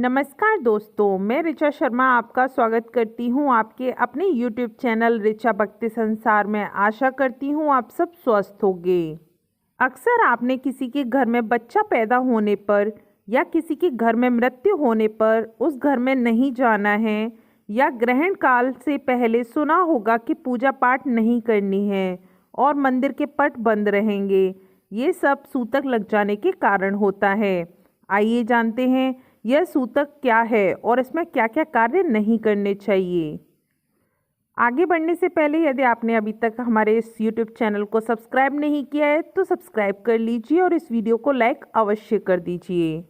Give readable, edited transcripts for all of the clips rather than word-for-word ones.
नमस्कार दोस्तों, मैं ऋचा शर्मा आपका स्वागत करती हूं आपके अपने YouTube चैनल ऋचा भक्ति संसार में। आशा करती हूं आप सब स्वस्थ होंगे। अक्सर आपने किसी के घर में बच्चा पैदा होने पर या किसी के घर में मृत्यु होने पर उस घर में नहीं जाना है या ग्रहण काल से पहले सुना होगा कि पूजा पाठ नहीं करनी है और मंदिर के पट बंद रहेंगे। ये सब सूतक लग जाने के कारण होता है। आइए जानते हैं यह सूतक क्या है और इसमें क्या क्या कार्य नहीं करने चाहिए। आगे बढ़ने से पहले यदि आपने अभी तक हमारे इस YouTube चैनल को सब्सक्राइब नहीं किया है तो सब्सक्राइब कर लीजिए और इस वीडियो को लाइक अवश्य कर दीजिए।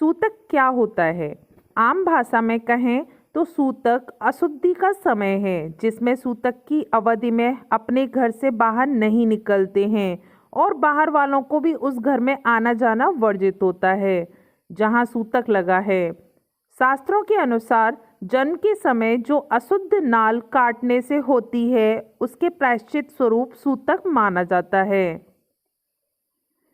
सूतक क्या होता है? आम भाषा में कहें तो सूतक अशुद्धि का समय है जिसमें सूतक की अवधि में अपने घर से बाहर नहीं निकलते हैं और बाहर वालों को भी उस घर में आना जाना वर्जित होता है जहां सूतक लगा है। शास्त्रों के अनुसार जन्म के समय जो अशुद्ध नाल काटने से होती है उसके प्रायश्चित स्वरूप सूतक माना जाता है।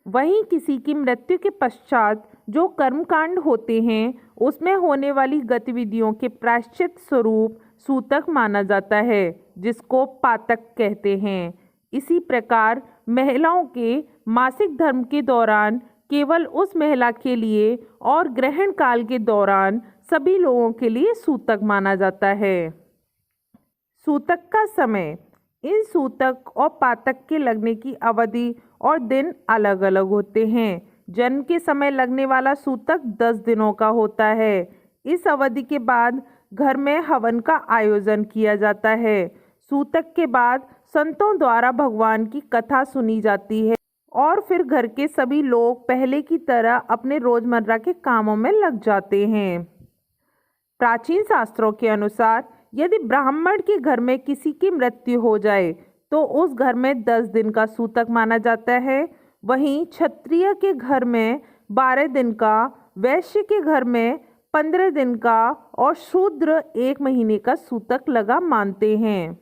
वहीं किसी की मृत्यु के पश्चात जो कर्मकांड होते हैं उसमें होने वाली गतिविधियों के प्रायश्चित स्वरूप सूतक माना जाता है जिसको पातक कहते हैं। इसी प्रकार महिलाओं के मासिक धर्म के दौरान केवल उस महिला के लिए और ग्रहण काल के दौरान सभी लोगों के लिए सूतक माना जाता है। सूतक का समय। इन सूतक और पातक के लगने की अवधि और दिन अलग अलग होते हैं। जन्म के समय लगने वाला सूतक 10 दिनों का होता है। इस अवधि के बाद घर में हवन का आयोजन किया जाता है। सूतक के बाद संतों द्वारा भगवान की कथा सुनी जाती है और फिर घर के सभी लोग पहले की तरह अपने रोजमर्रा के कामों में लग जाते हैं। प्राचीन शास्त्रों के अनुसार यदि ब्राह्मण के घर में किसी की मृत्यु हो जाए तो उस घर में 10 दिन का सूतक माना जाता है। वहीं क्षत्रिय के घर में 12 दिन का, वैश्य के घर में 15 दिन का और शूद्र 1 महीने का सूतक लगा मानते हैं।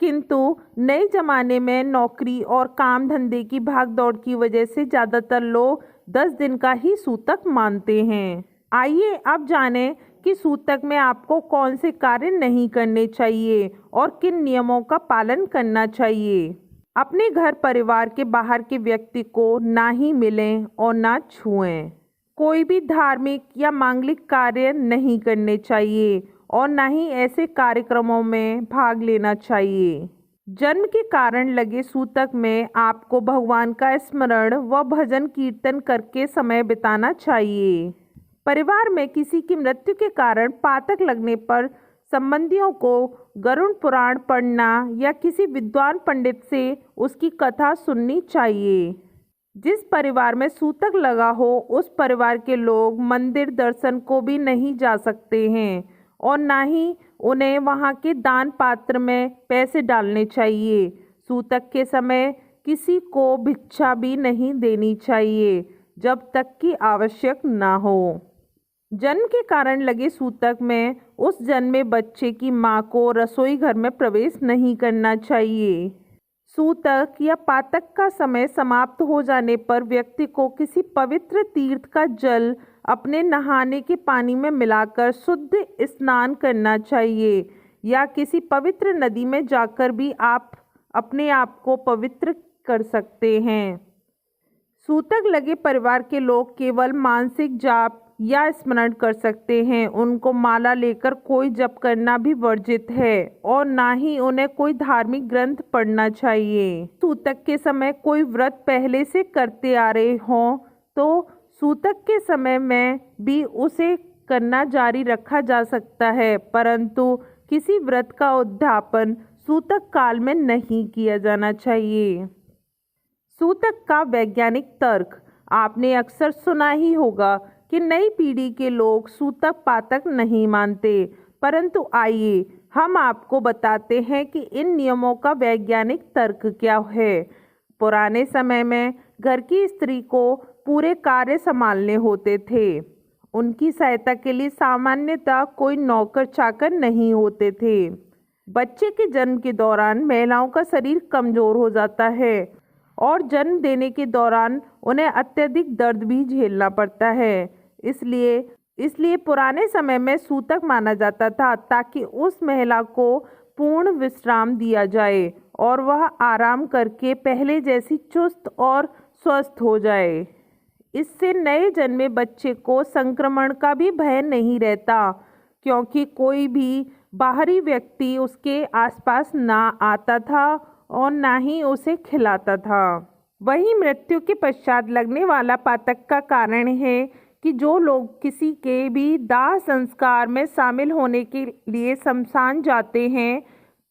किंतु नए जमाने में नौकरी और काम धंधे की भागदौड़ की वजह से ज़्यादातर लोग 10 दिन का ही सूतक मानते हैं। आइए अब जानें कि सूतक में आपको कौन से कार्य नहीं करने चाहिए और किन नियमों का पालन करना चाहिए। अपने घर परिवार के बाहर के व्यक्ति को ना ही मिलें और ना छुएं। कोई भी धार्मिक या मांगलिक कार्य नहीं करने चाहिए और ना ही ऐसे कार्यक्रमों में भाग लेना चाहिए। जन्म के कारण लगे सूतक में आपको भगवान का स्मरण व भजन कीर्तन करके समय बिताना चाहिए। परिवार में किसी की मृत्यु के कारण पातक लगने पर संबंधियों को गरुड़ पुराण पढ़ना या किसी विद्वान पंडित से उसकी कथा सुननी चाहिए। जिस परिवार में सूतक लगा हो उस परिवार के लोग मंदिर दर्शन को भी नहीं जा सकते हैं और ना ही उन्हें वहां के दान पात्र में पैसे डालने चाहिए। सूतक के समय किसी को भिक्षा भी नहीं देनी चाहिए जब तक कि आवश्यक ना हो। जन्म के कारण लगे सूतक में उस जन्मे बच्चे की मां को रसोई घर में प्रवेश नहीं करना चाहिए। सूतक या पातक का समय समाप्त हो जाने पर व्यक्ति को किसी पवित्र तीर्थ का जल अपने नहाने के पानी में मिलाकर शुद्ध स्नान करना चाहिए या किसी पवित्र नदी में जाकर भी आप अपने आप को पवित्र कर सकते हैं। सूतक लगे परिवार के लोग केवल मानसिक जाप या स्मरण कर सकते हैं। उनको माला लेकर कोई जप करना भी वर्जित है और ना ही उन्हें कोई धार्मिक ग्रंथ पढ़ना चाहिए। सूतक के समय कोई व्रत पहले से करते आ रहे हों तो सूतक के समय में भी उसे करना जारी रखा जा सकता है, परंतु किसी व्रत का उद्यापन सूतक काल में नहीं किया जाना चाहिए। सूतक का वैज्ञानिक तर्क। आपने अक्सर सुना ही होगा कि नई पीढ़ी के लोग सूतक पातक नहीं मानते, परंतु आइए हम आपको बताते हैं कि इन नियमों का वैज्ञानिक तर्क क्या है। पुराने समय में घर की स्त्री को पूरे कार्य संभालने होते थे। उनकी सहायता के लिए सामान्यतः कोई नौकर चाकर नहीं होते थे। बच्चे के जन्म के दौरान महिलाओं का शरीर कमजोर हो जाता है और जन्म देने के दौरान उन्हें अत्यधिक दर्द भी झेलना पड़ता है। इसलिए इसलिए पुराने समय में सूतक माना जाता था ताकि उस महिला को पूर्ण विश्राम दिया जाए और वह आराम करके पहले जैसी चुस्त और स्वस्थ हो जाए। इससे नए जन्मे बच्चे को संक्रमण का भी भय नहीं रहता, क्योंकि कोई भी बाहरी व्यक्ति उसके आसपास ना आता था और ना ही उसे खिलाता था। वहीं मृत्यु के पश्चात लगने वाला पातक का कारण है कि जो लोग किसी के भी दाह संस्कार में शामिल होने के लिए शमशान जाते हैं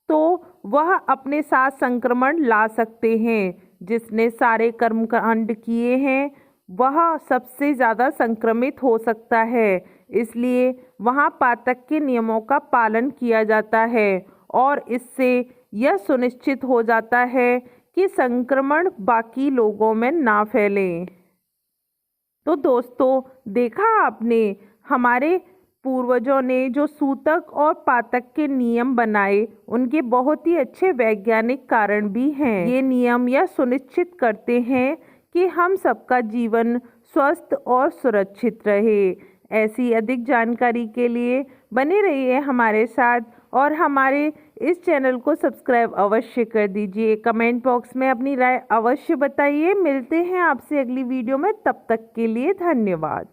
तो वह अपने साथ संक्रमण ला सकते हैं। जिसने सारे कर्मकांड किए हैं वह सबसे ज़्यादा संक्रमित हो सकता है। इसलिए वहाँ पातक के नियमों का पालन किया जाता है और इससे यह सुनिश्चित हो जाता है कि संक्रमण बाकी लोगों में ना फैले। तो दोस्तों, देखा आपने हमारे पूर्वजों ने जो सूतक और पातक के नियम बनाए, उनके बहुत ही अच्छे वैज्ञानिक कारण भी हैं। ये नियम यह सुनिश्चित करते हैं कि हम सबका जीवन स्वस्थ और सुरक्षित रहे। ऐसी अधिक जानकारी के लिए बने रहिए हमारे साथ और हमारे इस चैनल को सब्सक्राइब अवश्य कर दीजिए। कमेंट बॉक्स में अपनी राय अवश्य बताइए। मिलते हैं आपसे अगली वीडियो में, तब तक के लिए धन्यवाद।